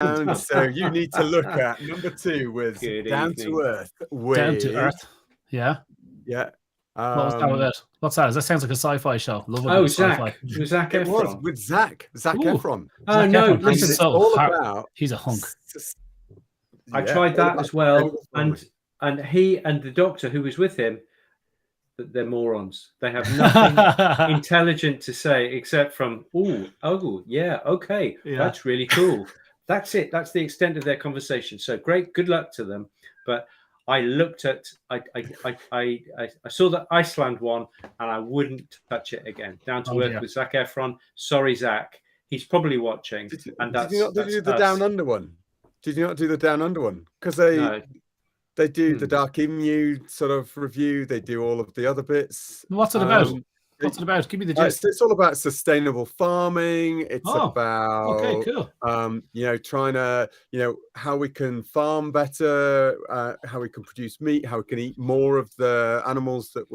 And so you need to look at number 2 with Down to Earth. Down to Earth. Yeah. Yeah. What was that with it? What's that? That sounds like a sci-fi show. Love it. Zach. It was Zach Efron. It was with Zach Efron. Oh, no. Listen, it's all about... He's a hunk. I tried that as well. And he and the doctor who was with him, they're morons. They have nothing intelligent to say except from, oh, yeah, okay. Yeah. That's really cool. That's it. That's the extent of their conversation. So great. Good luck to them. But I looked at, I saw the Iceland one and I wouldn't touch it again. Down to Earth with Zach Efron. Sorry, Zach. He's probably watching. Did you not do the Down Under one? Did you not do the Down Under one? Because they do the Dark Emu sort of review. They do all of the other bits. What's it about? What's it about? Give me the gist. It's all about sustainable farming. It's about trying to, how we can farm better, how we can produce meat, how we can eat more of the animals that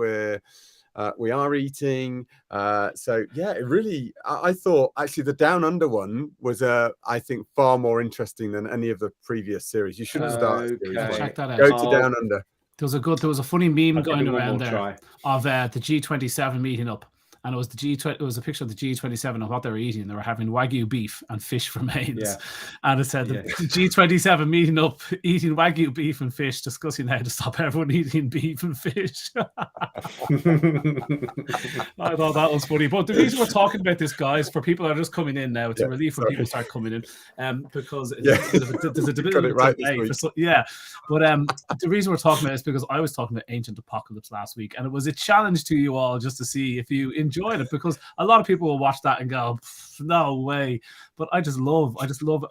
we are eating. It really, I thought actually the Down Under one was I think far more interesting than any of the previous series. You should have started. Check that out. Go to Down Under. There was a funny meme going around there of the G27 meeting up, and it was it was a picture of the G27 and what they were eating. They were having Wagyu beef and fish from Haynes, and it said the G27 meeting up, eating Wagyu beef and fish, discussing how to stop everyone eating beef and fish. I thought that was funny. But the reason we're talking about this, guys, for people that are just coming in now, it's a relief when people start coming in, because there's a debate. But the reason we're talking about it is because I was talking about Ancient Apocalypse last week, and it was a challenge to you all just to see if you enjoyed it, because a lot of people will watch that and go, no way. But I just love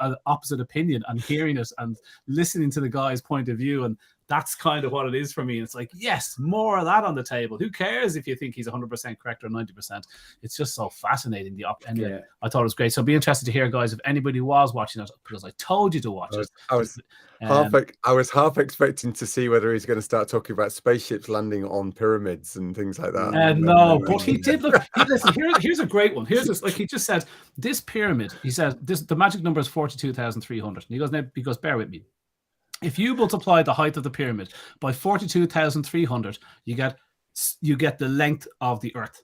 an opposite opinion and hearing it and listening to the guy's point of view, and that's kind of what it is for me. It's like, yes, more of that on the table. Who cares if you think he's 100% correct or 90%? It's just so fascinating. Anyway, I thought it was great. So be interested to hear, guys, if anybody was watching it, because I told you to watch it. I was half expecting to see whether he's going to start talking about spaceships landing on pyramids and things like that. But he did look. Listen, here's a great one. Here's this, like he just said, this pyramid. He said the magic number is 42,300. And he goes, bear with me. If you multiply the height of the pyramid by 42,300, you get the length of the Earth.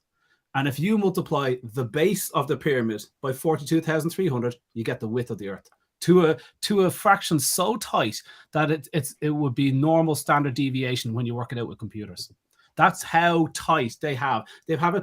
And if you multiply the base of the pyramid by 42,300, you get the width of the Earth. To a fraction so tight that it would be normal standard deviation when you work it out with computers. That's how tight they have. They have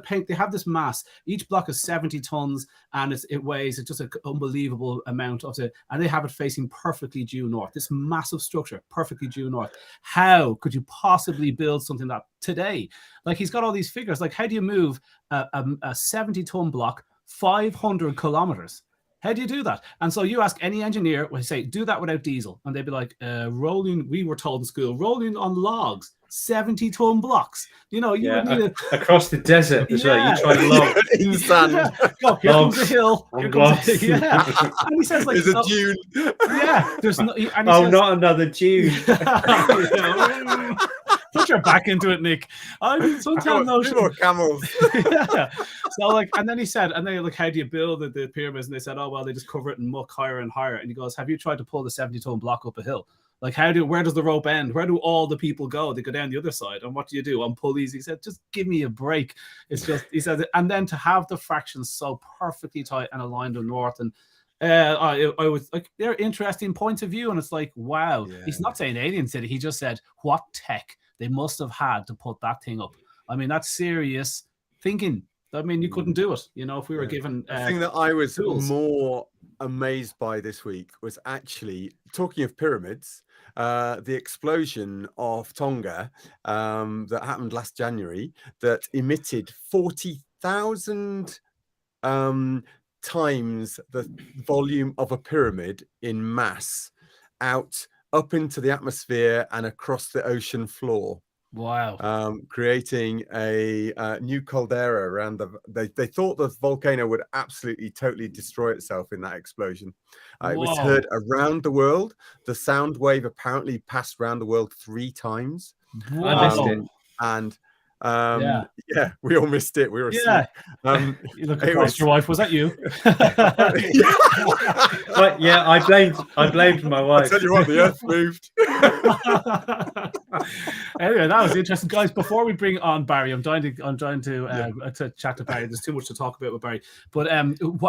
this mass. Each block is 70 tons, and it weighs just an unbelievable amount of it. And they have it facing perfectly due north. This massive structure, perfectly due north. How could you possibly build something that today? Like, he's got all these figures. Like, how do you move a 70-ton block 500 kilometers? How do you do that? And so you ask any engineer, well, say, do that without diesel. And they'd be like, rolling, we were told in school, rolling on logs, 70-ton blocks. You would need across the desert as well. You try to log in sand. Here comes a hill. Here comes and he says, like, there's a dune. Yeah. There's no. And not another dune. Put your back into it, Nick. I mean, sometimes more camels. So and then he said, and they how do you build the pyramids? And they said, oh well, they just cover it in muck higher and higher. And he goes, have you tried to pull the 70-ton block up a hill? Like, where does the rope end? Where do all the people go? They go down the other side. And what do you do on pulleys? He said, just give me a break. It's just, he said, and then to have the fractions so perfectly tight and aligned to north. And I was like, they're interesting points of view. And it's like, wow. Yeah. He's not saying Alien City. He just said, what tech they must have had to put that thing up. I mean, that's serious thinking. I mean, you couldn't do it, if we were given... the thing that I was more amazed by this week was actually, talking of pyramids, the explosion of Tonga that happened last January that emitted 40,000 times the volume of a pyramid in mass out up into the atmosphere and across the ocean floor. Wow. Creating a new caldera around they thought the volcano would absolutely totally destroy itself in that explosion. It was heard around the world. The sound wave apparently passed around the world 3 times. I missed it. And Yeah, we all missed it. We were asleep. You look across your wife. Was that you? But yeah, I blamed my wife. I tell you what, the earth moved. Anyway, that was interesting, guys. Before we bring on Barry, I'm trying to chat to Barry. There's too much to talk about with Barry. But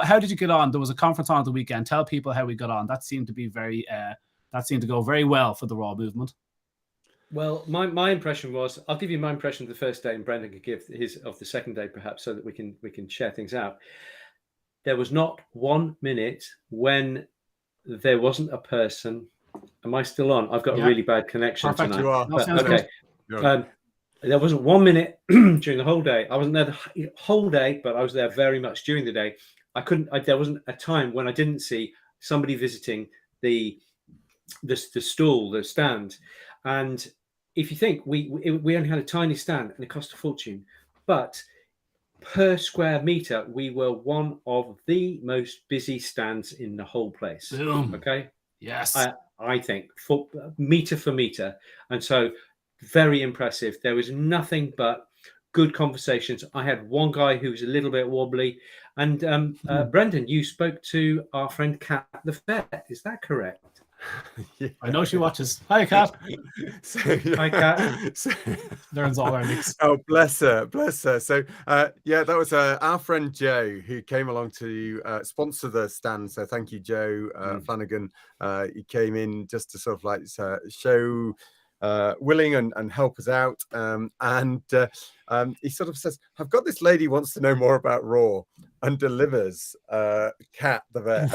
how did you get on? There was a conference on the weekend. Tell people how we got on. That seemed to be that seemed to go very well for the Raw movement. Well, my impression was, I'll give you my impression of the first day, and Brendan could give his of the second day, perhaps, so that we can share things out. There was not 1 minute when there wasn't a person. Am I still on? I've got a really bad connection tonight. You are. Okay. There wasn't 1 minute during the whole day. I wasn't there the whole day, but I was there very much during the day. There wasn't a time when I didn't see somebody visiting the stall, the stand. And if you think we only had a tiny stand and it cost a fortune, but per square meter, we were one of the most busy stands in the whole place. Boom. Okay. Yes. I think meter for meter. And so very impressive. There was nothing but good conversations. I had one guy who was a little bit wobbly. And Brendan, you spoke to our friend Kat the vet. Is that correct? Yeah. I know she watches. Hi, Kat. Hi, Kat. Learns all our nicks. Oh, bless her. So, that was our friend Joe who came along to sponsor the stand. So, thank you, Joe Flanagan. He came in just to sort of like show willing and help us out. He sort of says, "I've got this lady wants to know more about Raw," and delivers Kat the vet.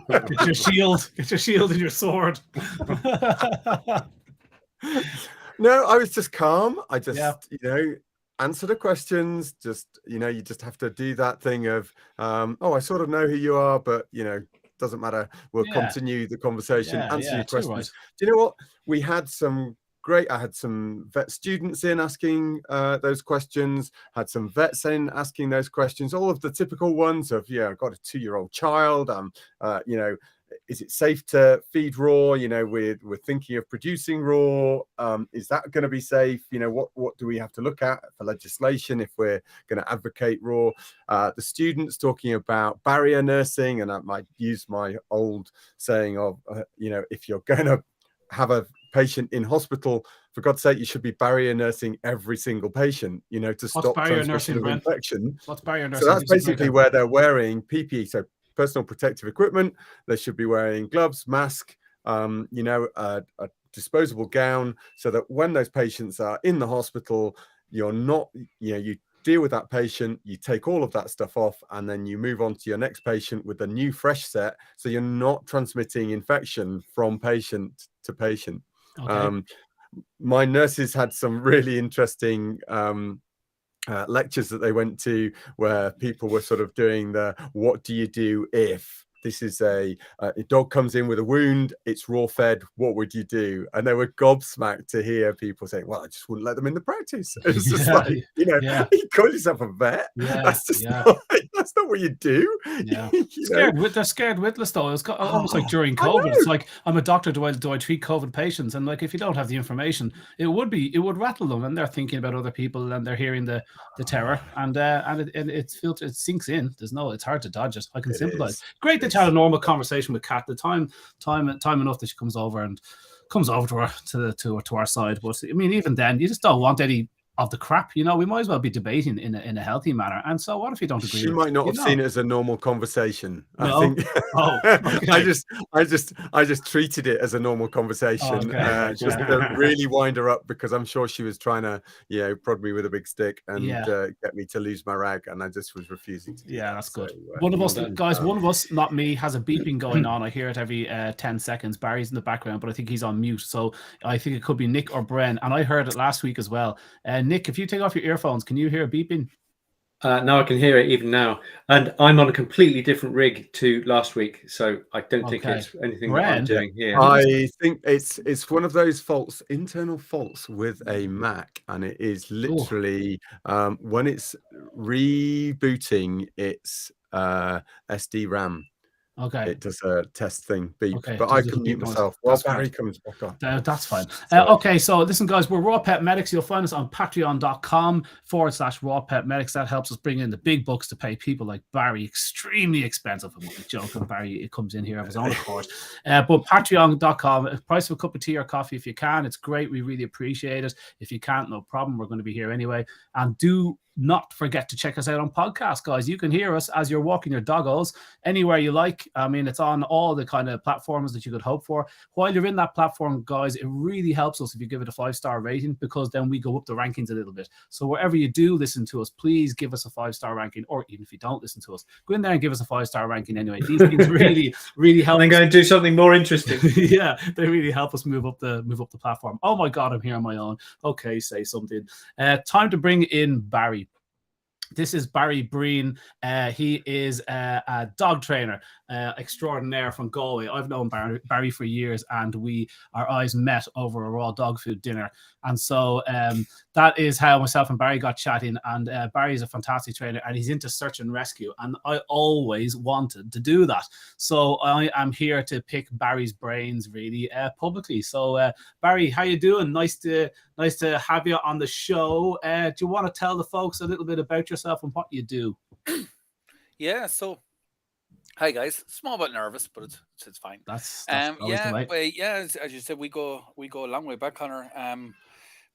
Get your shield and your sword. No, I was just calm. I just answer the questions. Just you just have to do that thing of I sort of know who you are, but doesn't matter. We'll continue the conversation, answer your questions. Right. Do you know what? We had I had some vet students in asking those questions, had some vets in asking those questions, all of the typical ones of, I've got a 2-year-old child. Is it safe to feed raw? We're thinking of producing raw. Is that going to be safe? What do we have to look at for legislation if we're going to advocate raw? The students talking about barrier nursing, and I might use my old saying of, if you're going to have a patient in hospital, for God's sake, you should be barrier nursing every single patient, to stop transmission of infection. What's barrier nursing? So that's basically where they're wearing PPE, so personal protective equipment. They should be wearing gloves, mask, a disposable gown, so that when those patients are in the hospital, you're not, you deal with that patient, you take all of that stuff off, and then you move on to your next patient with a new fresh set, so you're not transmitting infection from patient to patient. Okay. My nurses had some really interesting lectures that they went to where people were sort of doing what do you do if this is a dog comes in with a wound, it's raw fed, what would you do? And they were gobsmacked to hear people saying, well, I just wouldn't let them in the practice. It's just like, you call yourself a vet. That's just that's not what you do. Yeah. They're scared witless though. It's almost like during COVID. It's like, I'm a doctor, do I treat COVID patients? And like, if you don't have the information, it would rattle them, and they're thinking about other people, and they're hearing the terror, and it sinks in. It's hard to dodge it. I can sympathize. Great that you had a normal conversation with Kat. The time enough that she comes over to our side. But I mean, even then, you just don't want any of the crap. We might as well be debating in a healthy manner. And so, what if you don't agree? She might not have seen it as a normal conversation. No? I think. Okay. I just treated it as a normal conversation, just to really wind her up, because I'm sure she was trying to, prod me with a big stick and get me to lose my rag, and I just was refusing to do that. That's good. One of us, guys, one of us, not me, has a beeping going on. I hear it every 10 seconds. Barry's in the background, but I think he's on mute. So I think it could be Nick or Breen, and I heard it last week as well. Nick, if you take off your earphones, can you hear beeping? No, I can hear it even now. And I'm on a completely different rig to last week, so I don't think it's anything that I'm doing here. I think it's one of those internal faults with a Mac, and it is literally when it's rebooting its SD RAM. Okay. It does a test thing beep, okay, but I can mute myself while Barry comes back on. That's fine. Okay, so listen, guys, we're RawPetMedics. You'll find us on patreon.com/RawPetMedics. That helps us bring in the big bucks to pay people like Barry. Extremely expensive. I'm only joking. Barry, it comes in here of his own accord. But patreon.com, price of a cup of tea or coffee if you can. It's great. We really appreciate it. If you can't, no problem. We're going to be here anyway. And do not forget to check us out on podcast, guys. You can hear us as you're walking your doggos anywhere you like. I mean, it's on all the kind of platforms that you could hope for. While you're in that platform, guys, it really helps us if you give it a 5-star rating, because then we go up the rankings a little bit. So wherever you do listen to us, please give us a 5-star ranking, or even if you don't listen to us, go in there and give us a 5-star ranking anyway. These things really, really help. I'm going to do something more interesting. Yeah, they really help us move up the platform. Oh my God, I'm here on my own. Okay, say something. Time to bring in Barry. This is Barry Breen. He is a dog trainer extraordinaire from Galway. I've known Barry for years, and our eyes met over a raw dog food dinner. And so that is how myself and Barry got chatting. And Barry is a fantastic trainer, and he's into search and rescue. And I always wanted to do that. So I am here to pick Barry's brains really publicly. So Barry, how you doing? Nice to have you on the show. Do you want to tell the folks a little bit about yourself and what you do? Yeah, so hi guys, small bit nervous, but it's fine. That's always the way. As you said, we go a long way back, Conor.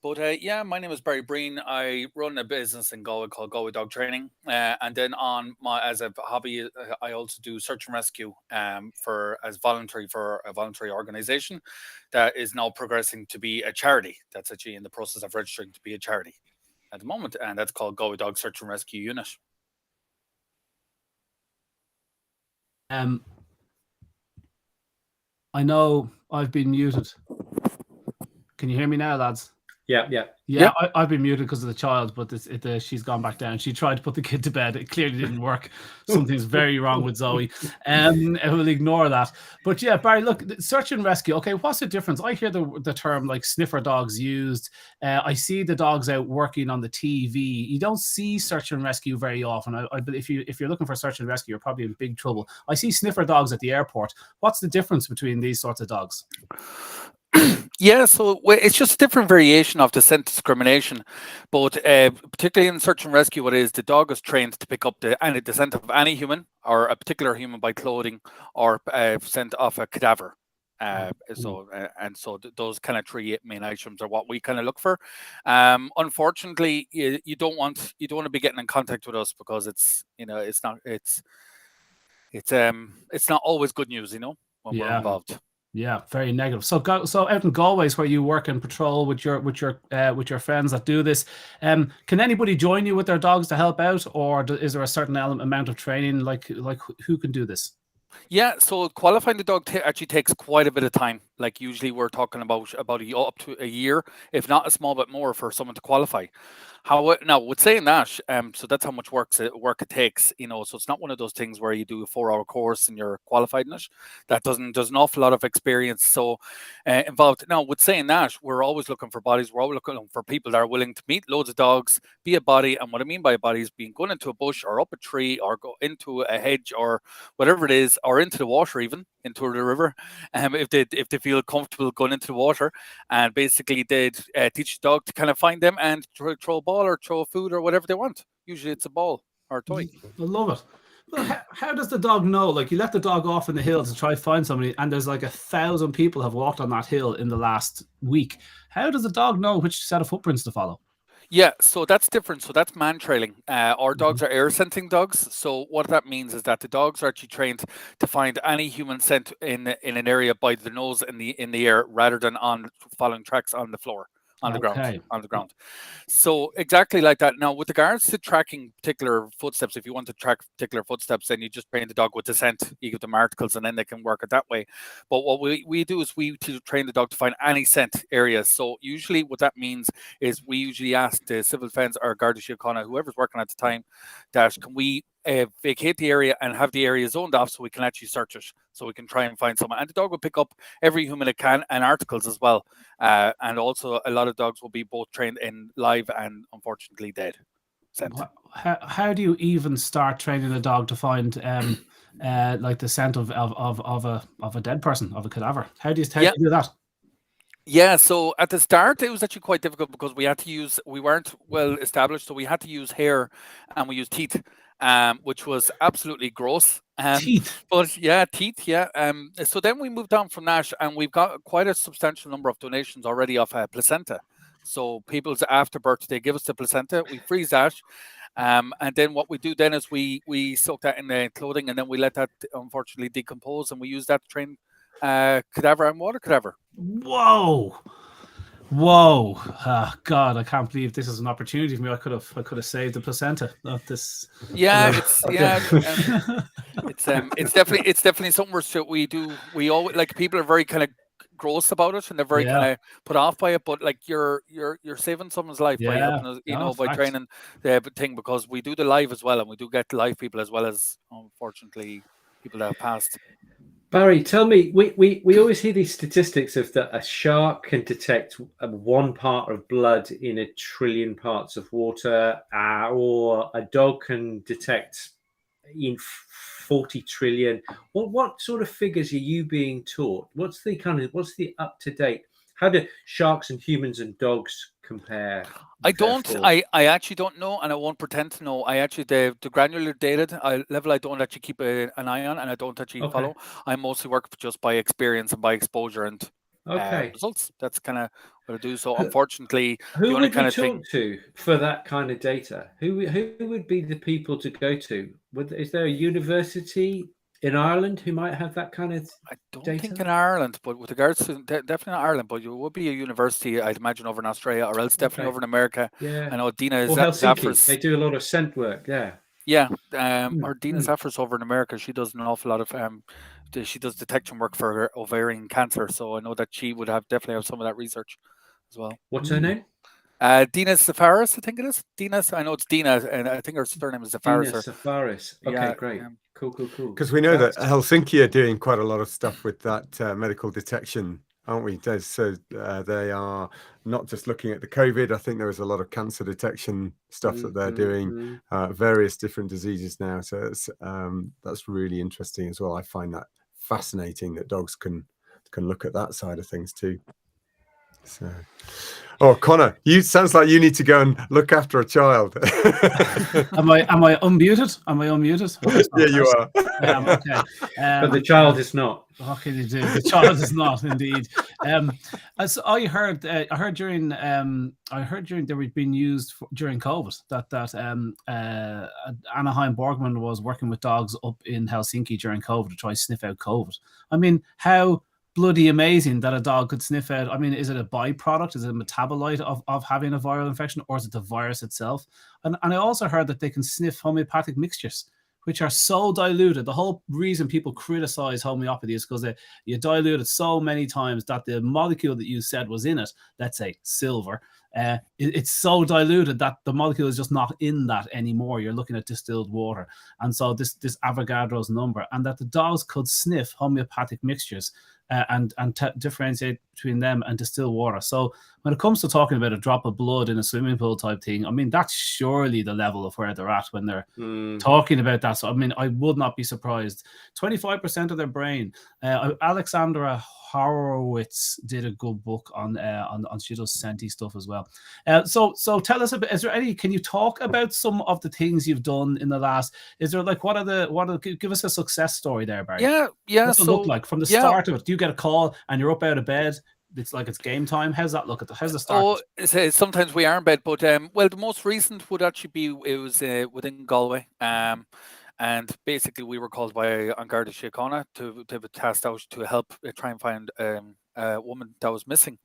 But my name is Barry Breen. I run a business in Galway called Galway Dog Training, and then as a hobby, I also do search and rescue for a voluntary organisation that is now progressing to be a charity. That's actually in the process of registering to be a charity at the moment, and that's called Galway Dog Search and Rescue Unit. I know I've been muted. Can you hear me now, lads? Yeah. I've been muted because of the child, but she's gone back down. She tried to put the kid to bed. It clearly didn't work. Something's very wrong with Zoe. We'll ignore that. But yeah, Barry, look, search and rescue. Okay, what's the difference? I hear the term like sniffer dogs used. I see the dogs out working on the TV. You don't see search and rescue very often. If you're looking for search and rescue, you're probably in big trouble. I see sniffer dogs at the airport. What's the difference between these sorts of dogs? Yeah, so it's just a different variation of the scent discrimination, but particularly in search and rescue, what is the dog is trained to pick up the scent of any human or a particular human by clothing or scent of a cadaver. So those kind of three main items are what we kind of look for. Unfortunately, you don't want to be getting in contact with us because it's not always good news, when we're involved. Yeah, very negative. So out in Galway is where you work and patrol with your friends that do this. Can anybody join you with their dogs to help out, or is there a certain amount of training? Like who can do this? Yeah, so qualifying the dog actually takes quite a bit of time. Like usually we're talking about up to a year, if not a small bit more, for someone to qualify. Now, with saying that, so that's how much work it takes, so it's not one of those things where you do a 4-hour course and you're qualified in it. There's an awful lot of experience involved. Now, with saying that, we're always looking for bodies. We're always looking for people that are willing to meet loads of dogs, be a body. And what I mean by a body is going into a bush or up a tree or go into a hedge or whatever it is, or into the water, even into the river, if they feel comfortable going into the water, and basically they'd teach the dog to kind of find them and throw a ball or throw food or whatever they want. Usually it's a ball or a toy. I love it. Well, how does the dog know? Like, you let the dog off in the hill to try to find somebody, and there's like 1,000 people have walked on that hill in the last week. How does the dog know which set of footprints to follow? Yeah, so that's different. So that's man trailing. Our dogs are air scenting dogs. So what that means is that the dogs are actually trained to find any human scent in an area by the nose in the air, rather than on following tracks on the floor. On the ground. So exactly like that. Now, with regards to tracking particular footsteps, if you want to track particular footsteps, then you just train the dog with the scent. You give them articles, and then they can work it that way. But what we do is we train the dog to find any scent areas. So usually what that means is we usually ask the civil defence or Garda Síochána, whoever's working at the time, that can we vacate the area and have the area zoned off so we can actually search it, so we can try and find someone. And the dog will pick up every human it can, and articles as well. And also a lot of dogs will be both trained in live and unfortunately dead. scent. How do you even start training a dog to find like the scent of a dead person, of a cadaver? How do you do that? Yeah, so at the start it was actually quite difficult because we weren't well established, so we had to use hair and we used teeth, which was absolutely gross. Teeth. But yeah, teeth, yeah. So then we moved on from that, and we've got quite a substantial number of donations already of placenta. So people's afterbirth, they give us the placenta, we freeze that, and then what we do then is we soak that in the clothing, and then we let that unfortunately decompose, and we use that to train cadaver and water cadaver. Whoa! God, I can't believe this is an opportunity for me. I could have saved the placenta of this. Yeah, it's definitely something we do. We always, like, people are very kind of gross about it, and they're very kind of put off by it. But like, you're saving someone's life by helping us, by training the thing, because we do the live as well, and we do get live people as well as, unfortunately, people that have passed. Barry, tell me, we always hear these statistics of that a shark can detect 1 part of blood in 1 trillion parts of water, or a dog can detect in 40 trillion. What sort of figures are you being taught? What's the up to date? How do sharks and humans and dogs compare? I actually don't know, and I won't pretend to know. I actually, the granular data level, I don't actually keep an eye on, and I don't actually follow. I mostly work just by experience and by exposure and results. That's kind of what I do. So unfortunately, who would you talk to for that kind of data? Who would be the people to go to? Is there a university in Ireland who might have that kind of I don't data? think in Ireland, but with regards to definitely not Ireland, but you would be a university, I'd imagine, over in Australia, or else definitely over in America. Yeah, I know Dina Helsinki. They do a lot of scent work. Yeah, or Dina Zaffers over in America. She does an awful lot of she does detection work for ovarian cancer. So I know that she would definitely have some of that research as well. What's her name? Dina Zafaris, I think it is. I know it's Dina, and I think her surname is Zafaris. Dina Zafaris. Okay, great. Cool. Because we know that Helsinki are doing quite a lot of stuff with that medical detection, aren't we, Des? So they are not just looking at the COVID. I think there is a lot of cancer detection stuff that they're doing, various different diseases now. So it's, that's really interesting as well. I find that fascinating that dogs can look at that side of things too. So, Conor, sounds like you need to go and look after a child. Am I unmuted? Yeah, you are. Okay. But the child is not. What can you do? The child is not, indeed. As I heard during they were being used during COVID. That Anaheim Borgman was working with dogs up in Helsinki during COVID to try to sniff out COVID. I mean, how bloody amazing that a dog could sniff out. I mean, is it a byproduct? Is it a metabolite of having a viral infection, or is it the virus itself? And I also heard that they can sniff homeopathic mixtures, which are so diluted. The whole reason people criticize homeopathy is because you dilute it so many times that the molecule that you said was in it, let's say silver, it's so diluted that the molecule is just not in that anymore. You're looking at distilled water. And so this Avogadro's number, and that the dogs could sniff homeopathic mixtures and differentiate between them and distilled water. So when it comes to talking about a drop of blood in a swimming pool type thing, I mean, that's surely the level of where they're at when they're talking about that. So, I mean, I would not be surprised. 25% of their brain. Alexandra Horowitz did a good book on she does scenty stuff as well. So tell us a bit. Is there any? Can you talk about some of the things you've done in the last? Is there like give us a success story there, Barry? Yeah. What's it look like from the start of it? Do you get a call and you're up out of bed? It's like it's game time. How's that look? How's the start? Sometimes we are in bed, but well, the most recent would actually be within Galway. And basically, we were called by An Garda Síochána to have a task out to help try and find a woman that was missing.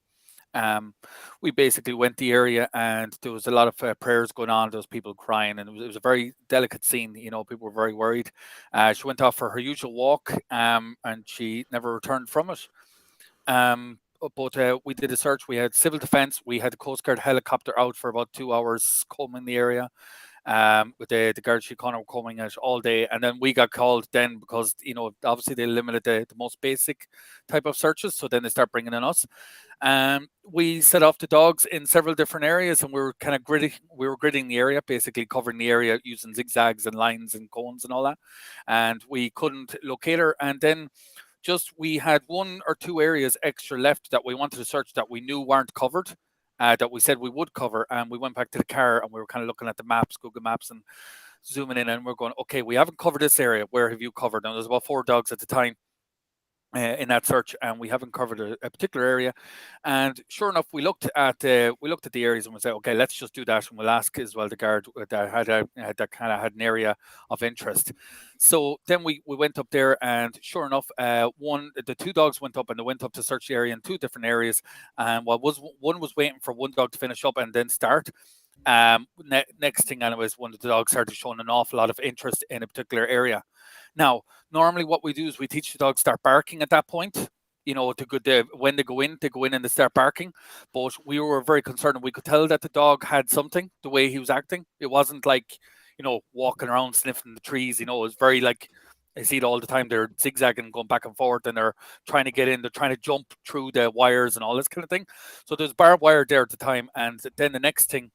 We basically went the area, and there was a lot of prayers going on. There was people crying, and it was a very delicate scene. You know, people were very worried. She went off for her usual walk, and she never returned from it. But we did a search. We had civil defence. We had the Coast Guard helicopter out for about 2 hours combing the area. with the guards Conor were coming at all day, and then we got called then because obviously they limited the most basic type of searches, so then they start bringing in us. We set off the dogs in several different areas, and we were kind of gridding the area, basically covering the area using zigzags and lines and cones and all that, and we couldn't locate her. And then we had 1 or 2 areas extra left that we wanted to search that we knew weren't covered, that we said we would cover. And we went back to the car and we were kind of looking at the maps, Google Maps, and zooming in, and we're going, okay, we haven't covered this area. Where have you covered? And there's about 4 dogs at the time in that search, and we haven't covered a particular area. And sure enough, we looked at the areas and we said, okay, let's just do that, and we'll ask as well the guard that that kind of had an area of interest. So then we went up there, and sure enough, the 2 dogs went up, and they went up to search the area in 2 different areas. And one was waiting for 1 dog to finish up and then start. Next thing, anyways, one of the dogs started showing an awful lot of interest in a particular area. Now, normally what we do is we teach the dogs start barking at that point. When they go in and they start barking. But we were very concerned, and we could tell that the dog had something, the way he was acting. It wasn't like, walking around sniffing the trees. It was very like, I see it all the time. They're zigzagging, going back and forth, and they're trying to get in. They're trying to jump through the wires and all this kind of thing. So there's barbed wire there at the time. And then the next thing,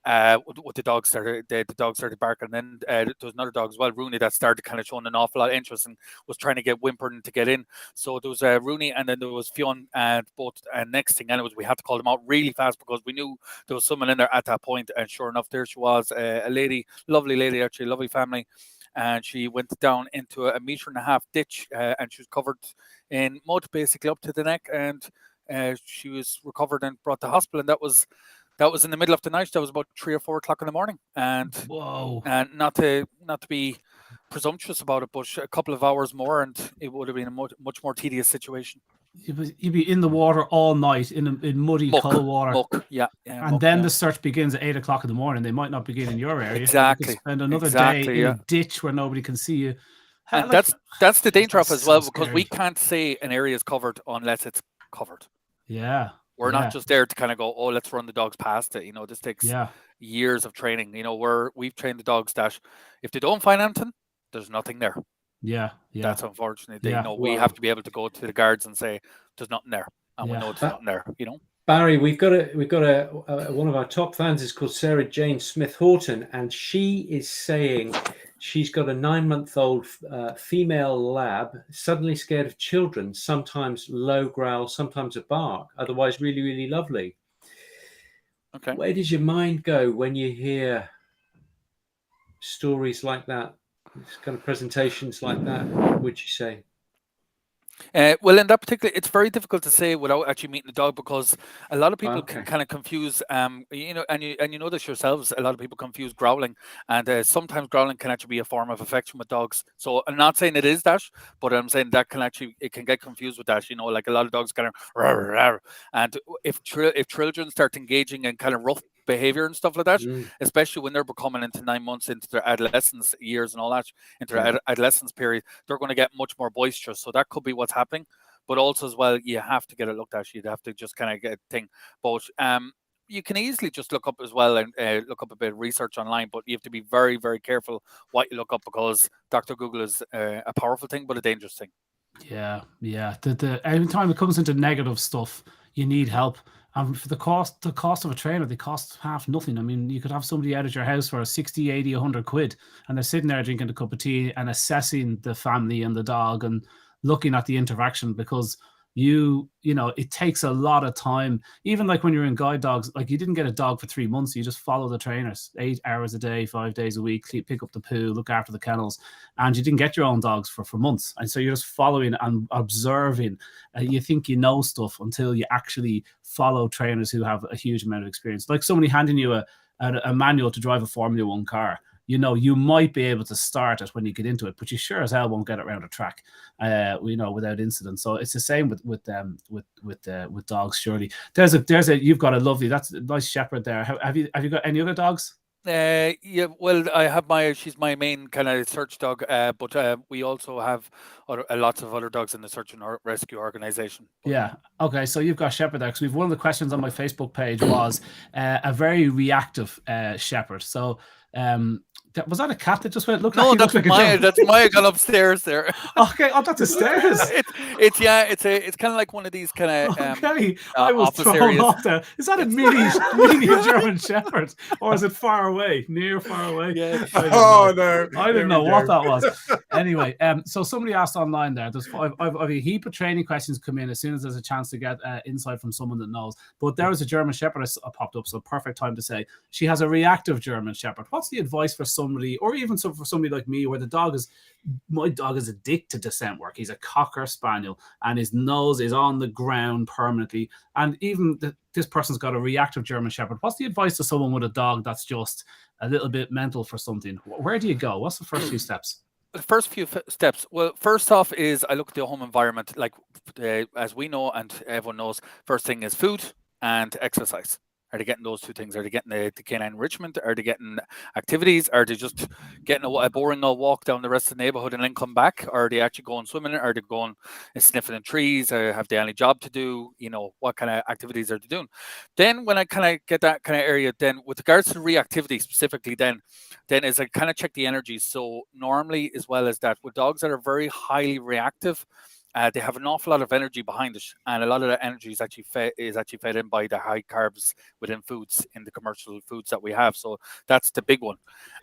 what the dog started barking. And then there was another dog as well, Rooney, that started kind of showing an awful lot of interest and was trying to get whimpering to get in. So there was Rooney, and then there was Fionn, and both. And next thing, anyways, we had to call them out really fast because we knew there was someone in there at that point. And sure enough, there she was, a lady, lovely lady, actually, lovely family. And she went down into a 1.5 meter ditch, and she was covered in mud basically up to the neck, and she was recovered and brought to hospital. And that was in the middle of the night. That was about 3 or 4 o'clock in the morning. And whoa! And not to be presumptuous about it, but a couple of hours more, and it would have been a much more tedious situation. You'd be in the water all night in muddy, cold water. Muck, yeah. And then the search begins at 8 o'clock in the morning. They might not begin in your area. Exactly. You could spend another day in a ditch where nobody can see you. And that's the danger of it as well, because we can't say an area is covered unless it's covered. Yeah. We're not just there to kind of go, oh, let's run the dogs past it. This takes years of training. We've trained the dogs that if they don't find anything, there's nothing there. Yeah. That's unfortunate. We have to be able to go to the guards and say there's nothing there, and we know there's nothing there. Barry, we've got one of our top fans is called Sarah Jane Smith Horton, and she is saying she's got a 9-month-old female lab, suddenly scared of children, sometimes low growl, sometimes a bark, otherwise really, really lovely. Okay. Where does your mind go when you hear stories like that, kind of presentations like that, would you say? Well, in that particular, it's very difficult to say without actually meeting the dog, because a lot of people can kind of confuse, and you know this yourselves. A lot of people confuse growling, and sometimes growling can actually be a form of affection with dogs. So I'm not saying it is that, but I'm saying that it can get confused with that. Like a lot of dogs kind of, rawr, rawr. And if children start engaging in kind of rough behavior and stuff like that, especially when they're becoming into 9 months into their adolescence years and all that, into their adolescence period, they're going to get much more boisterous. So that could be what's happening. But also as well, you have to get it looked at. You'd have to just kind of get a thing. But you can easily just look up as well and look up a bit of research online. But you have to be very, very careful what you look up, because Dr. Google is a powerful thing, but a dangerous thing. Yeah. Every time it comes into negative stuff, you need help. And for the cost of a trainer, they cost half nothing. I mean, you could have somebody out at your house for 60, 80, 100 quid, and they're sitting there drinking a cup of tea and assessing the family and the dog and looking at the interaction, because it takes a lot of time. Even like when you're in guide dogs, like you didn't get a dog for 3 months. You just follow the trainers 8 hours a day, 5 days a week, pick up the poo, look after the kennels, and you didn't get your own dogs for months. And so you're just following and observing. You think you know stuff until you actually follow trainers who have a huge amount of experience. Like somebody handing you a manual to drive a Formula One car. You might be able to start it when you get into it, but you sure as hell won't get it around a track, without incident. So it's the same with dogs. Surely you've got a lovely, that's a nice shepherd there. Have you got any other dogs? Yeah, well, I have she's my main kind of search dog, but we also have lots of other dogs in the search and rescue organization. Yeah. Okay. So you've got shepherd there, because one of the questions on my Facebook page was a very reactive shepherd. So Was that a cat that just went? Looked no, like that's Maya. That's Maya gone upstairs there. Okay, that's the stairs. It's kind of like one of these kind of okay. I was thrown areas. off there. Is that a mini German Shepherd, or is it far away, near far away? Yeah. No, I didn't know what that was. Anyway, so somebody asked online there. I've a heap of training questions come in as soon as there's a chance to get insight from someone that knows. But there was a German Shepherd popped up, so perfect time to say she has a reactive German Shepherd. What's the advice for somebody, or even for somebody like me, where my dog is addicted to scent work? He's a Cocker Spaniel, and his nose is on the ground permanently. And even this person's got a reactive German Shepherd. What's the advice to someone with a dog that's just a little bit mental for something? Where do you go? What's the first few steps? The first few steps. Well, first off is I look at the home environment. Like as we know and everyone knows, first thing is food and exercise. Are they getting those two things? Are they getting the canine enrichment? Are they getting activities? Are they just getting a boring walk down the rest of the neighborhood and then come back? Or are they actually going swimming? Are they going sniffing in trees? Have they any job to do? What kind of activities are they doing? Then when I kind of get that kind of area, then with regards to reactivity specifically, then is I kind of check the energy. So normally, as well as that, with dogs that are very highly reactive, they have an awful lot of energy behind it, and a lot of that energy is actually fed in by the high carbs within foods, in the commercial foods that we have. So that's the big one,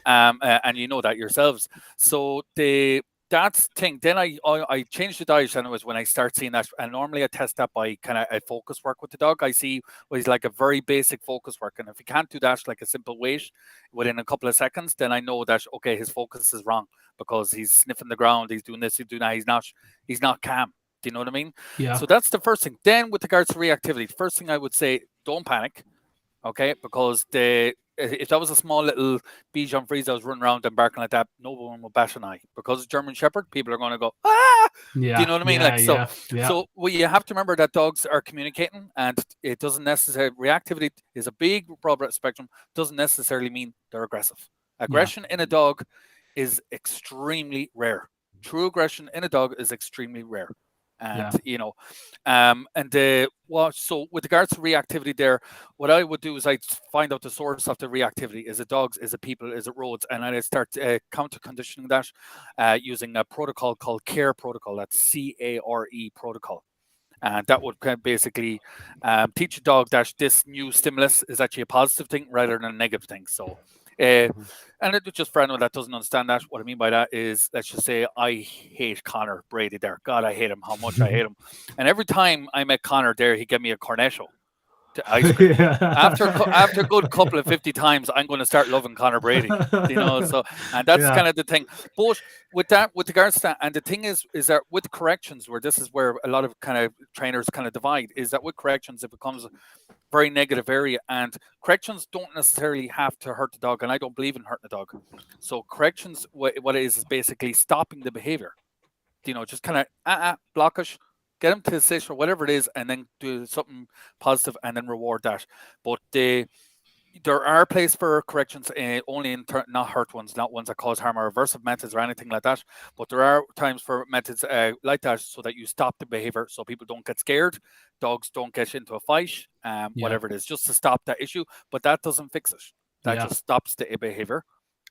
and you know that yourselves. So that's the thing. Then I change the diet, and it was when I start seeing that. And normally I test that by kind of a focus work with the dog. I see he's like a very basic focus work, and if he can't do that, like a simple wait within a couple of seconds, then I know that okay, his focus is wrong, because he's sniffing the ground, he's doing this, he's doing that, he's not calm. Do you know what I mean? Yeah. So that's the first thing. Then with regards to reactivity, the first thing I would say, don't panic, okay? Because if that was a small little Bichon Frise that was running around and barking like that, no one would bat an eye. Because it's German Shepherd, people are going to go, ah! Yeah. Do you know what I mean? Yeah, So well, you have to remember that dogs are communicating, and it doesn't necessarily, reactivity is a big broad spectrum, doesn't necessarily mean they're aggressive. Aggression in a dog is extremely rare. True aggression in a dog is extremely rare. And so with regards to reactivity there, what I would do is I'd find out the source of the reactivity. Is it dogs? Is it people? Is it roads? And I'd start counter conditioning that using a protocol called CARE protocol. That's CARE protocol. And that would kind of basically teach a dog that this new stimulus is actually a positive thing rather than a negative thing. So and it just for anyone that doesn't understand that, what I mean by that is, let's just say I hate Conor Brady there. God, I hate him. How much I hate him. And every time I met Conor there, he'd give me a cornetto to ice cream. After a good couple of 50 times, I'm going to start loving Conor Brady. So and that's kind of the thing. But with regards to that, and the thing is that with corrections, where this is where a lot of kind of trainers kind of divide, is that with corrections it becomes very negative area, and corrections don't necessarily have to hurt the dog, and I don't believe in hurting the dog. So corrections, what it is basically stopping the behavior. Just kind of blockish, get them to sit or whatever it is, and then do something positive and then reward that. But there are places for corrections, only in not hurt ones, not ones that cause harm, or aversive methods or anything like that. But there are times for methods like that, so that you stop the behavior, so people don't get scared, dogs don't get into a fight, whatever it is, just to stop that issue. But that doesn't fix it. That just stops the behavior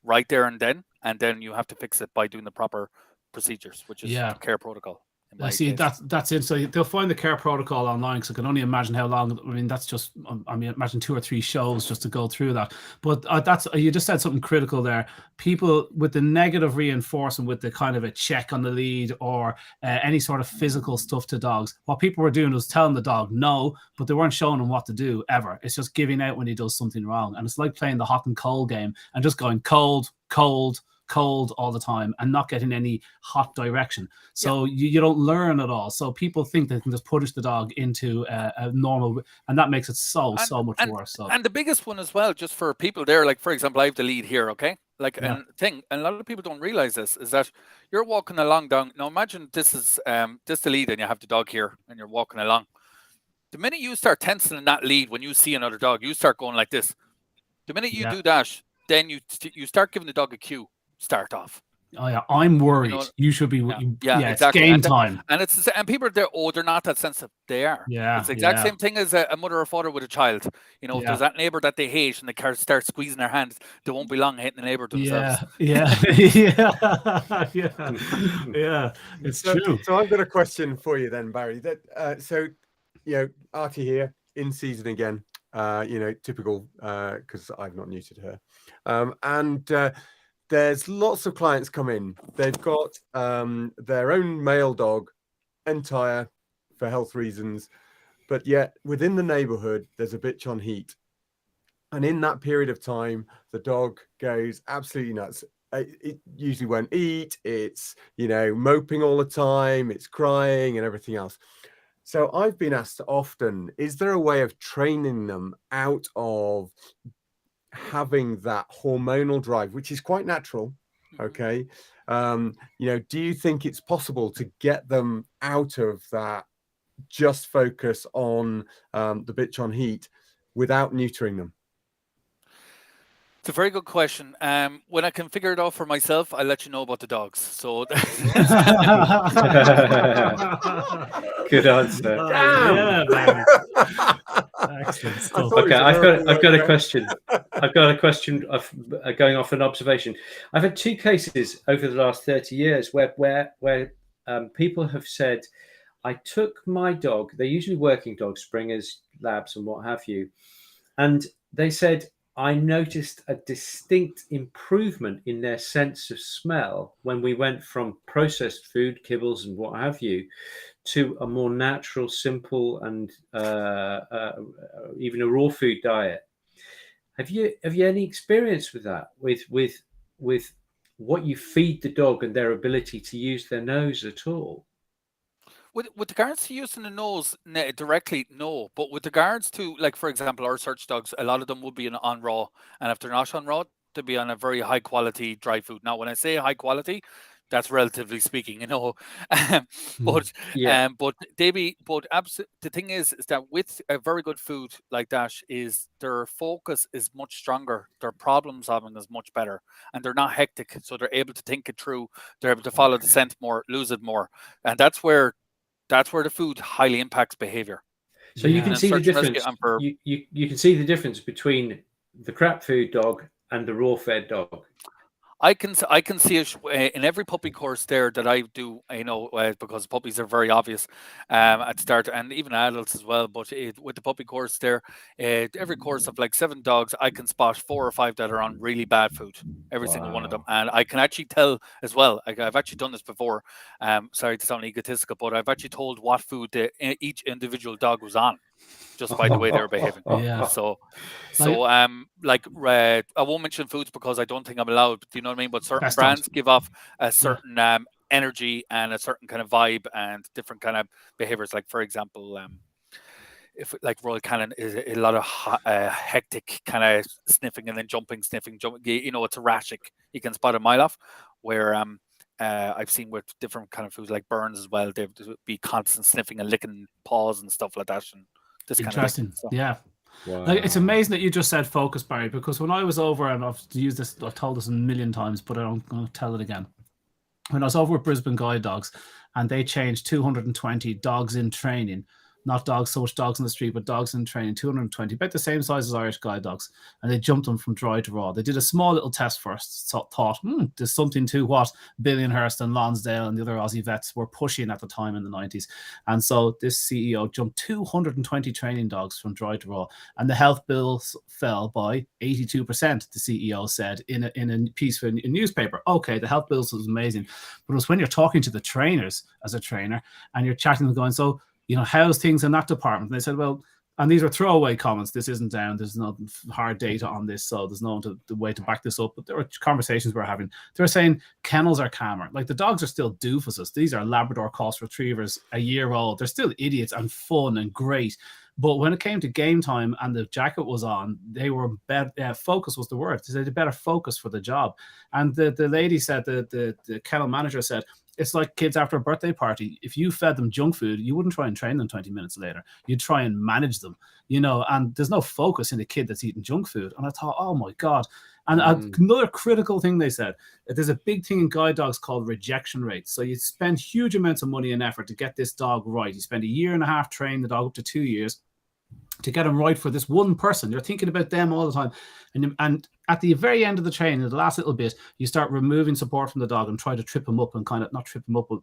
right there and then you have to fix it by doing the proper procedures, which is the CARE protocol. See, that's it. So they'll find the CARE protocol online, because I can only imagine how long. I mean, that's just, imagine 2 or 3 shows just to go through that. But you just said something critical there. People with the negative reinforcement, with the kind of a check on the lead or any sort of physical stuff to dogs, what people were doing was telling the dog no, but they weren't showing him what to do ever. It's just giving out when he does something wrong. And it's like playing the hot and cold game and just going cold, cold, cold all the time and not getting any hot direction. So you don't learn at all. So people think they can just punish the dog into a normal, and that makes it so much worse. So. And the biggest one as well, just for people there, like for example, I have the lead here, okay? And a lot of people don't realize this, is that you're walking along down. Now imagine this is the lead, and you have the dog here, and you're walking along. The minute you start tensing in that lead, when you see another dog, you start going like this. The minute you do that, then you start giving the dog a cue. Start off. Oh yeah, I'm worried. You know, you should be. Yeah, exactly. It's game time. And it's people they're not that sensitive. They are. Yeah, it's the exact same thing as a mother or father with a child. You know, if there's that neighbor that they hate and they start squeezing their hands, they won't be long hating the neighbor themselves. Yeah. It's true. So I've got a question for you then, Barry. That so, you know, Artie here in season again. You know, typical because I've not neutered her, and. There's lots of clients come in. They've got their own male dog, entire, for health reasons, but yet within the neighborhood, there's a bitch on heat. And in that period of time, the dog goes absolutely nuts. It usually won't eat. It's, you know, moping all the time. It's crying and everything else. So I've been asked often, is there a way of training them out of having that hormonal drive, which is quite natural? Okay. You know, do you think it's possible to get them out of that, just focus on the bitch on heat without neutering them? It's a very good question. When I can figure it out for myself, I'll let you know about the dogs. So good answer. Yeah, excellent stuff. Okay, I've got a question. I've got a question of going off an observation. I've had two cases over the last 30 years where people have said, I took my dog, they're usually working dogs, Springers, Labs, and what have you, and they said, I noticed a distinct improvement in their sense of smell when we went from processed food, kibbles, and what have you, to a more natural, simple, and even a raw food diet. Have you any experience with that? With what you feed the dog and their ability to use their nose at all? With regards to using the nose directly, no. But with regards to, like, for example, our search dogs, a lot of them will be on raw. And if they're not on raw, they'll be on a very high quality dry food. Now, when I say high quality, that's relatively speaking, you know. But the thing is that with a very good food like that, is their focus is much stronger. Their problem solving is much better, and they're not hectic. So they're able to think it through. They're able to follow the scent more, lose it more. And that's where the food highly impacts behavior. So you can see the difference. You can see the difference between the crap food dog and the raw fed dog. I can see it in every puppy course there that I do, you know, because puppies are very obvious at start, and even adults as well. But with the puppy course there, every course of like 7 dogs, I can spot 4 or 5 that are on really bad food, every single one of them. And I can actually tell as well, I've actually done this before. Sorry to sound egotistical, but I've actually told what food each individual dog was on, just by the way they were behaving. Yeah. So I won't mention foods because I don't think I'm allowed. Do you know what I mean? But certain brands give off a certain energy and a certain kind of vibe and different kind of behaviors. Like, for example, if like Royal Canin is a lot of hectic kind of sniffing and then jumping. You know, it's erratic. You can spot a mile off. Where I've seen with different kind of foods like Burns as well, they'd be constant sniffing and licking paws and stuff like that. And interesting. Kind of so. Yeah. Wow. Like, it's amazing that you just said focus, Barry, because when I was over, and I've told this a million times, but I'm going to tell it again. When I was over with Brisbane Guide Dogs, and they changed 220 dogs in training, not so much dogs in the street, but dogs in training, 220, about the same size as Irish Guide Dogs, and they jumped them from dry to raw. They did a small little test first, thought, there's something to what Billinghurst and Lonsdale and the other Aussie vets were pushing at the time in the 90s. And so this CEO jumped 220 training dogs from dry to raw, and the health bills fell by 82%, the CEO said in a piece for a newspaper. Okay, the health bills was amazing, but it was when you're talking to the trainers as a trainer, and you're chatting to them going, so, you know, how's things in that department? And they said, well, and these are throwaway comments. This isn't down. There's no hard data on this, so there's no way to back this up. But there were conversations we're having. They were saying kennels are calmer. Like, the dogs are still doofuses. These are Labrador Cross Retrievers, a year old. They're still idiots and fun and great. But when it came to game time and the jacket was on, they were better. Focus was the word. They said better focus for the job. And the lady said, the kennel manager said, it's like kids after a birthday party. If you fed them junk food, you wouldn't try and train them 20 minutes later. You'd try and manage them, you know, and there's no focus in a kid that's eating junk food. And I thought, oh my God. And another critical thing they said, there's a big thing in guide dogs called rejection rates. So you spend huge amounts of money and effort to get this dog right. You spend 1.5 years training the dog, up to 2 years, to get them right for this one person. You're thinking about them all the time. And at the very end of the training, the last little bit, you start removing support from the dog and try to trip him up and kind of, not trip him up, but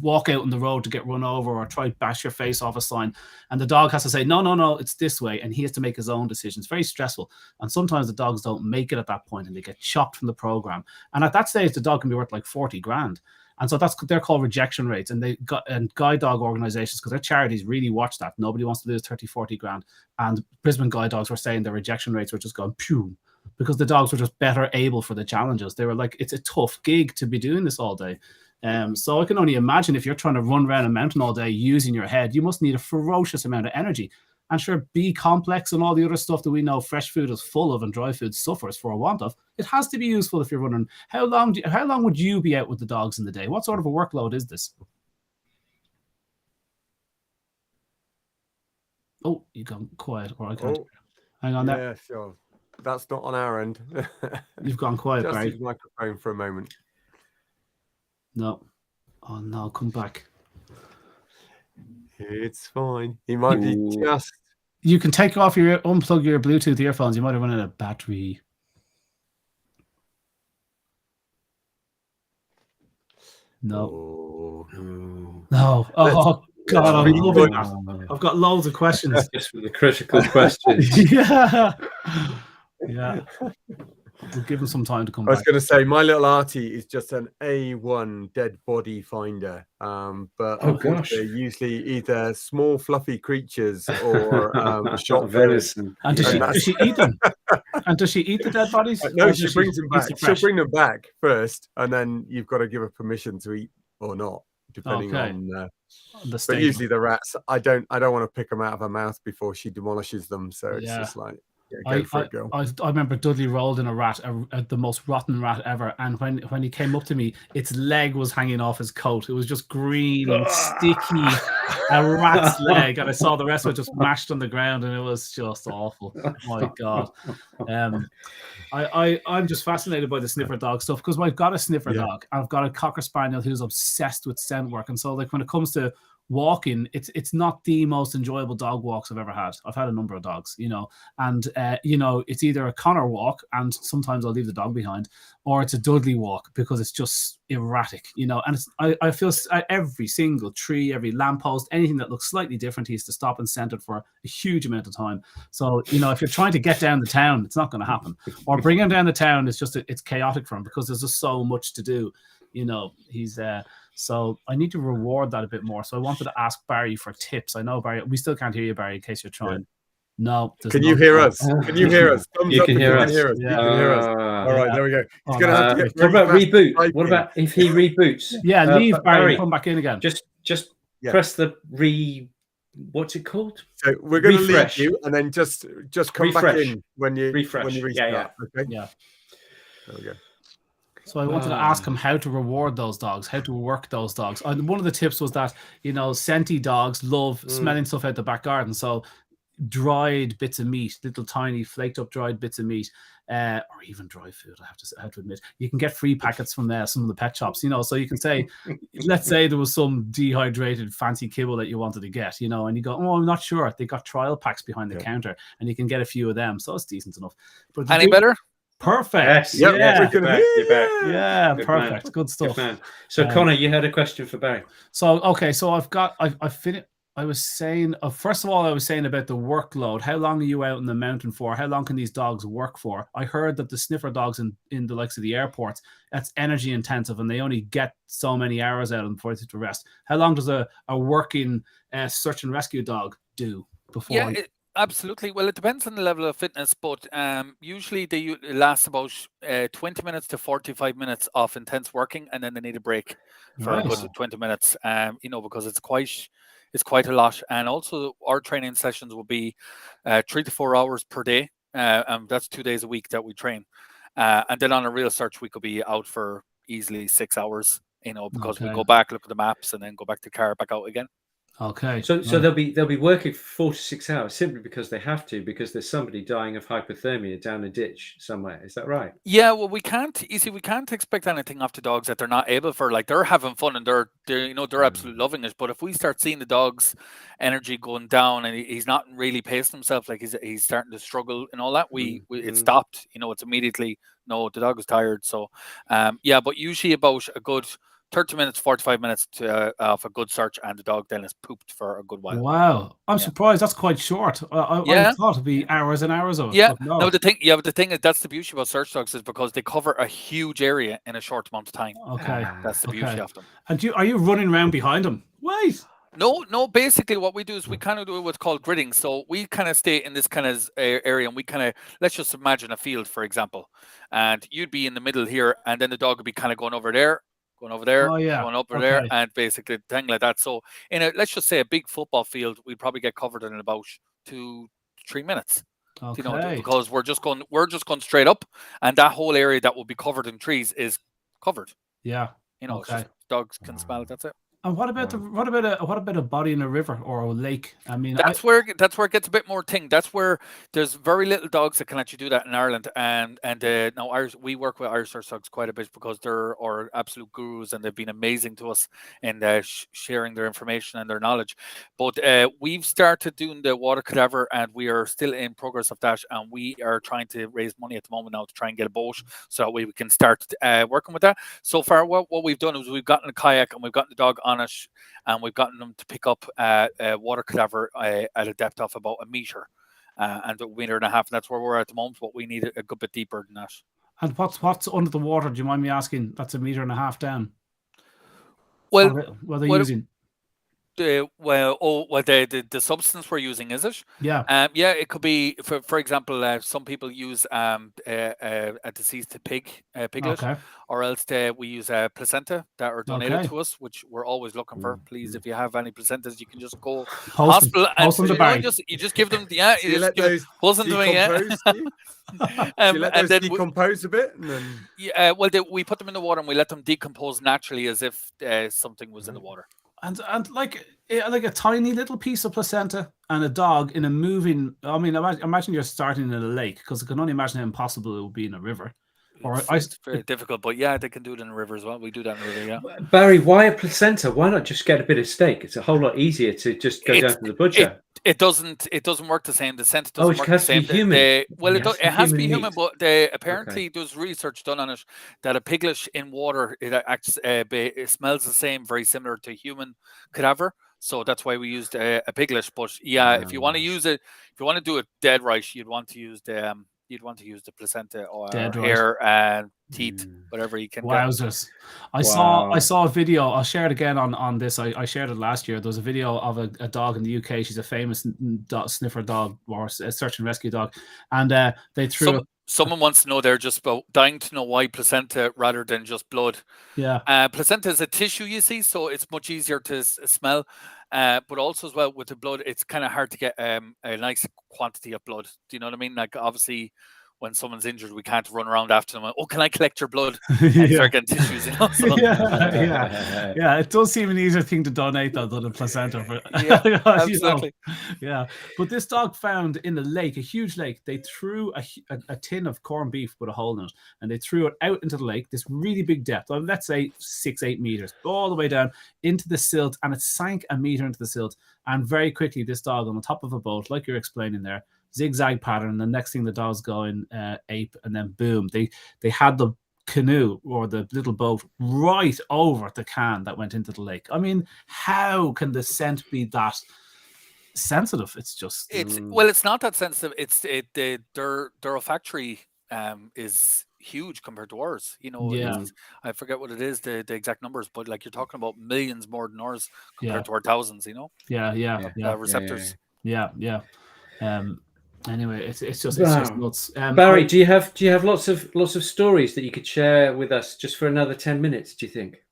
walk out on the road to get run over or try to bash your face off a sign. And the dog has to say, no, it's this way. And he has to make his own decisions. Very stressful. And sometimes the dogs don't make it at that point and they get chopped from the program. And at that stage, the dog can be worth like 40 grand. And so they're called rejection rates. And guide dog organizations, because their charities really watch that. Nobody wants to lose 30, 40 grand. And Brisbane guide dogs were saying their rejection rates were just going pew, because the dogs were just better able for the challenges. They were like, it's a tough gig to be doing this all day. So I can only imagine if you're trying to run around a mountain all day using your head, you must need a ferocious amount of energy. And sure, B complex and all the other stuff that we know fresh food is full of and dry food suffers for a want of, it has to be useful if you're running. How long would you be out with the dogs in the day? What sort of a workload is this? Oh, you gone quiet, or I can't. Hang on there. Yeah, sure. That's not on our end. You've gone quiet, just Barry. use microphone for a moment. No. Oh no, come back. It's fine. He might be just. You can unplug your Bluetooth earphones. You might have run out of battery. No. No. Oh God, I'm loving that. I've got loads of questions. Just with the critical questions. Yeah. We'll give them some time to come back. I was going to say, my little Artie is just an A1 dead body finder. But they're usually either small, fluffy creatures or shot venison. And does she eat them? And does she eat the dead bodies? No, she brings them back. She'll bring them back first, and then you've got to give her permission to eat or not, depending on the state. But usually the rats, I don't want to pick them out of her mouth before she demolishes them. So it's just like. Yeah, I remember Dudley rolled in a rat, the most rotten rat ever, and when he came up to me, its leg was hanging off his coat. It was just green and sticky, a rat's leg, and I saw the rest of it just mashed on the ground, and it was just awful. Oh my God. I'm just fascinated by the sniffer dog stuff, because I've got a sniffer dog. I've got a Cocker Spaniel who's obsessed with scent work, and so like when it comes to walking, it's not the most enjoyable dog walks I've ever had. I've had a number of dogs, and it's either a Conor walk, and sometimes I'll leave the dog behind, or it's a Dudley walk, because it's just erratic, and I feel every single tree, every lamppost, anything that looks slightly different, he has to stop and scent it for a huge amount of time. So if you're trying to get down the town, it's not going to happen, or bring him down the town, it's chaotic for him, because there's just so much to do. He's so I need to reward that a bit more. So I wanted to ask Barry for tips. I know, Barry, we still can't hear you, Barry, in case you're trying. No. Can you hear us? Can you hear us? You can hear us. Yeah. You can hear us. All right, there we go. He's going to have to get what about reboot? What about if he reboots? Yeah, leave Barry and come back in again. Just press the what's it called? So we're going to leave you, and then just come back in when you refresh. When you restart. Okay. Yeah. There we go. So I wanted to ask him how to reward those dogs, how to work those dogs. And one of the tips was that, scenty dogs love smelling stuff out the back garden. So dried bits of meat, little tiny flaked up dried bits of meat, or even dry food, I have to admit. You can get free packets from some of the pet shops, so you can say, let's say there was some dehydrated fancy kibble that you wanted to get, and you go, oh, I'm not sure. They got trial packs behind the counter, and you can get a few of them. So it's decent enough. But any better? Perfect. Yes. Yeah. You're back. Yeah. Good Perfect. Man. Good stuff. Good so Conor, you had a question for Barry. So I finished. I was saying, first of all, I was saying about the workload. How long are you out in the mountain for? How long can these dogs work for? I heard that the sniffer dogs in the likes of the airports, that's energy intensive, and they only get so many hours out of them before they have to rest. How long does a working search and rescue dog do before? Yeah, absolutely. Well, it depends on the level of fitness, but usually they last about 20 minutes to 45 minutes of intense working, and then they need a break for about 20 minutes, because it's quite a lot. And also our training sessions will be 3 to 4 hours per day, and that's 2 days a week that we train. And then on a real search, we could be out for easily 6 hours, because we go back, look at the maps, and then go back to the car, back out again. Okay. So they'll be working for 4 to 6 hours simply because they have to, because there's somebody dying of hypothermia down a ditch somewhere. Is that right? Yeah, well, we can't. You see, we can't expect anything off the dogs that they're not able for. Like they're having fun and they're they're absolutely loving it. But if we start seeing the dog's energy going down and he's not really pacing himself, like he's starting to struggle and all that, it stopped. It's immediately no, the dog is tired. So, yeah, but usually about a good 30 minutes, 45 minutes of a good search, and the dog then is pooped for a good while. Wow, I'm surprised. That's quite short. I thought it'd be hours and hours of it. Yeah, no. The thing is, that's the beauty about search dogs, is because they cover a huge area in a short amount of time. Okay, that's the beauty of them. And are you running around behind them? Wait. No. Basically, what we do is we kind of do what's called gridding. So we kind of stay in this kind of area, and we kind of, let's just imagine a field, for example, and you'd be in the middle here, and then the dog would be kind of going over there, going over there, going over there, and basically thing like that. So let's just say a big football field, we'd probably get covered in about 2 to 3 minutes. Okay. Because we're just going straight up, and that whole area that will be covered in trees is covered. Yeah. It's just dogs can smell it. That's it. And what about a body in a river or a lake? I mean, that's where it gets a bit more thing. That's where there's very little dogs that can actually do that in Ireland. And now we work with Irish search dogs quite a bit because they're our absolute gurus, and they've been amazing to us in sharing their information and their knowledge. But we've started doing the water cadaver, and we are still in progress of that. And we are trying to raise money at the moment now to try and get a boat, so that way we can start working with that. So far, what we've done is we've gotten a kayak and we've gotten the dog on it, and we've gotten them to pick up a water cadaver at a depth of about 1 meter and 1.5 meters, and that's where we're at the moment. But we need it a good bit deeper than that. And what's under the water? Do you mind me asking? That's 1.5 meters down. Well, what are they using? The substance we're using, is it? Yeah. It could be, for example, some people use a deceased piglet, or else we use a placenta that are donated to us, which we're always looking for. Please, if you have any placentas, you can just go hospital and you just give them. Yeah, you let those decompose. You let those decompose a bit, and then we put them in the water and we let them decompose naturally, as if something was in the water. And like a tiny little piece of placenta and a dog in a moving. I mean, imagine you're starting in a lake, because I can only imagine how impossible it would be in a river. It's very difficult, but yeah, they can do it in a river as well. We do that in a river, yeah. Barry, why a placenta? Why not just get a bit of steak? It's a whole lot easier to just go down to the butcher. It doesn't work the same. The scent doesn't work the same. It has to be human, but apparently there's research done on it that a piglet in water, it smells the same, very similar to human cadaver. So that's why we used a piglet. But yeah, if you want to use it, if you want to do it dead right, you'd want to use the placenta or hair and teeth, whatever you can. Wowzers! I saw a video. I'll share it again on this. I shared it last year. There was a video of a dog in the UK. She's a famous sniffer dog, or a search and rescue dog, and they threw. Someone wants to know, they're just dying to know why placenta rather than just blood. Yeah. Placenta is a tissue, you see, so it's much easier to smell. But also as well with the blood, it's kind of hard to get a nice quantity of blood. Do you know what I mean? Like, obviously, when someone's injured, we can't run around after them. Oh, can I collect your blood? And start getting tissues, you know? So. Yeah. It does seem an easier thing to donate than a placenta. Yeah, absolutely. Yeah. But this dog found in the lake, a huge lake, they threw a tin of corned beef with a hole in it, and they threw it out into the lake, this really big depth, let's say 6-8 meters, all the way down into the silt, and it sank 1 meter into the silt. And very quickly, this dog on the top of a boat, like you're explaining there, zigzag pattern. The next thing, the dog's going ape, and then boom, they had the canoe or the little boat right over the can that went into the lake. I mean, how can the scent be that sensitive? It's just it's not that sensitive. Their olfactory is huge compared to ours. You know, I forget what it is, the exact numbers, but like, you're talking about millions more than ours compared to our thousands. You know. Yeah. Receptors. Yeah. Anyway, it's just nuts. Barry, do you have lots of stories that you could share with us just for another 10 minutes? Do you think?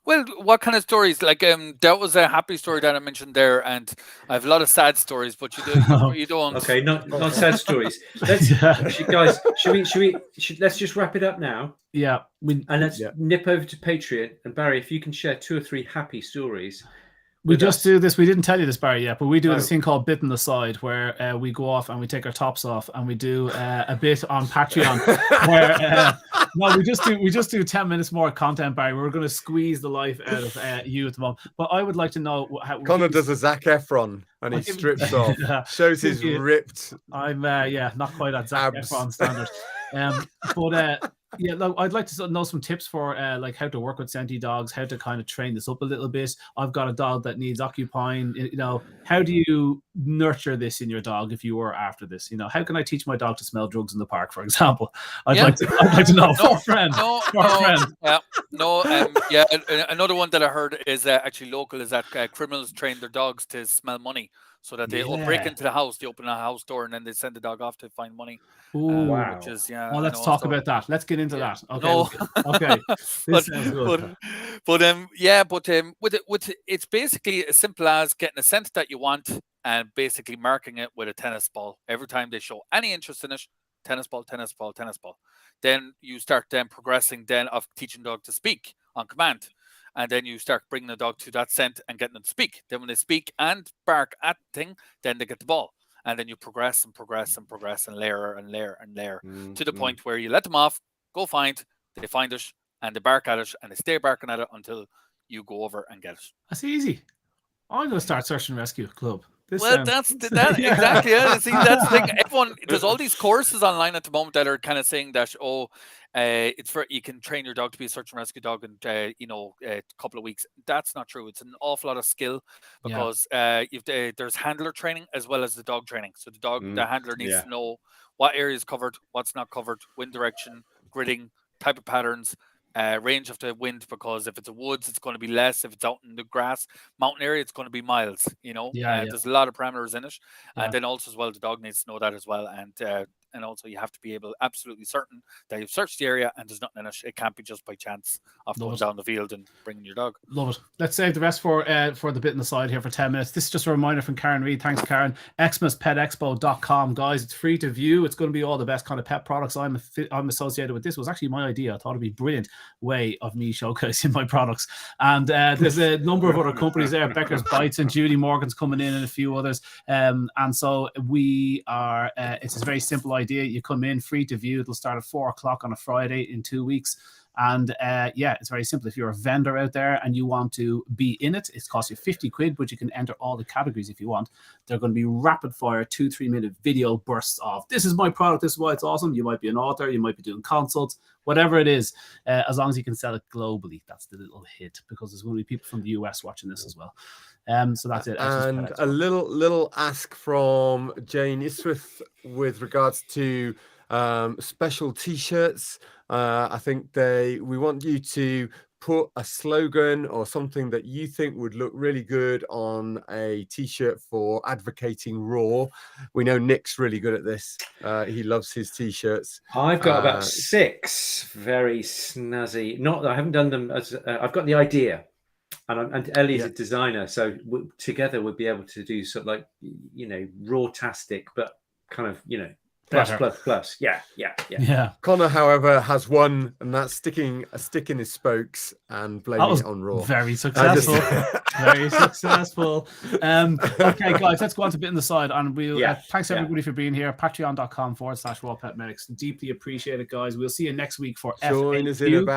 Well, what kind of stories? Like, that was a happy story that I mentioned there, and I have a lot of sad stories, but you don't. Okay, not sad stories. Let's guys, let's just wrap it up now. Yeah, and let's nip over to Patreon. And Barry, if you can share 2 or 3 happy stories, We just do this. We didn't tell you this, Barry, yet, but we do this thing called Bit in the Side, where we go off and we take our tops off and we do a bit on Patreon. Where no, we just do 10 minutes more content, Barry. We're going to squeeze the life out of you at the moment. But I would like to know how Conor does a Zac Efron and he strips off, shows his ripped. I'm not quite at Zac Efron standard. But yeah, look, I'd like to know some tips for like how to work with sentient dogs, how to kind of train this up a little bit. I've got a dog that needs occupying. You know, how do you nurture this in your dog if you were after this? You know, how can I teach my dog to smell drugs in the park, for example? I'd like to know. Another one that I heard is actually local is that criminals train their dogs to smell money. So that they break into the house, they open a house door, and then they send the dog off to find money. Wow! Which is Well, let's talk about that. Let's get into that. Okay. No. Okay. This sounds good. With it's basically as simple as getting a scent that you want and basically marking it with a tennis ball every time they show any interest in it. Tennis ball, tennis ball, tennis ball. Then you start progressing of teaching dog to speak on command. And then you start bringing the dog to that scent and getting them to speak. Then when they speak and bark at the thing, then they get the ball. And then you progress and progress and progress and layer and layer and layer to the point where you let them off, go find, they find it, and they bark at it, and they stay barking at it until you go over and get it. That's easy. I'm going to start Search and Rescue Club. That's exactly. Yeah. See, that's the thing. Everyone, there's all these courses online at the moment that are kind of saying that it's for you can train your dog to be a search and rescue dog in a couple of weeks. That's not true. It's an awful lot of skill because there's handler training as well as the dog training. So the handler needs to know what area is covered, what's not covered, wind direction, gridding, type of patterns. Range of the wind, because if it's a woods, it's going to be less. If it's out in the grass, mountain area, it's going to be miles. There's a lot of parameters in it, and then also as well, the dog needs to know that as well, and also you have to be absolutely certain that you've searched the area and there's nothing in it. It can't be just by chance of going down the field and bringing your dog. Love it. Let's save the rest for the Bit in the Side here for 10 minutes. This is just a reminder from Karen Reid. Thanks, Karen. XmasPetExpo.com, guys. It's free to view. It's going to be all the best kind of pet products. I'm associated with this. It was actually my idea. I thought it'd be a brilliant way of me showcasing my products. And there's a number of other companies there. Becker's Bites and Judy Morgan's coming in and a few others. And so we are, it's a very simple idea. You come in, free to view. It'll start at 4:00 on a Friday in 2 weeks. And it's very simple. If you're a vendor out there and you want to be in it, it costs you 50 quid, but you can enter all the categories if you want. They're going to be rapid fire 2-3 minute video bursts of this is my product, this is why it's awesome. You might be an author, you might be doing consults, whatever it is, as long as you can sell it globally. That's the little hit, because there's going to be people from the US watching this as well. So that's it. And a little ask from Jane Iswith with regards to special t-shirts. I think we want you to put a slogan or something that you think would look really good on a t-shirt for advocating Raw. We know Nick's really good at this. He loves his t-shirts. I've got about 6 very snazzy. Not that I haven't done them as I've got the idea, and Ellie's a designer, so together we'll be able to do sort of like raw-tastic, but kind of plus. Yeah. Conor, however, has one, and that's sticking a stick in his spokes and blaming it on Raw. Very successful. Very successful. Okay, guys, let's go on to Bit in the Side, and we'll thanks everybody for being here. Patreon.com/RawPetMedics. Deeply appreciate it, guys. We'll see you next week for join us in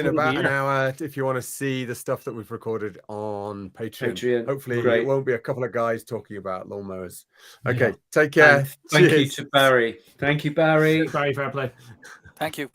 about an hour if you want to see the stuff that we've recorded on Patreon. Hopefully it won't be a couple of guys talking about lawnmowers. Okay, take care. And thank you to Barry. Thank you, Barry. Barry, fair play. Thank you.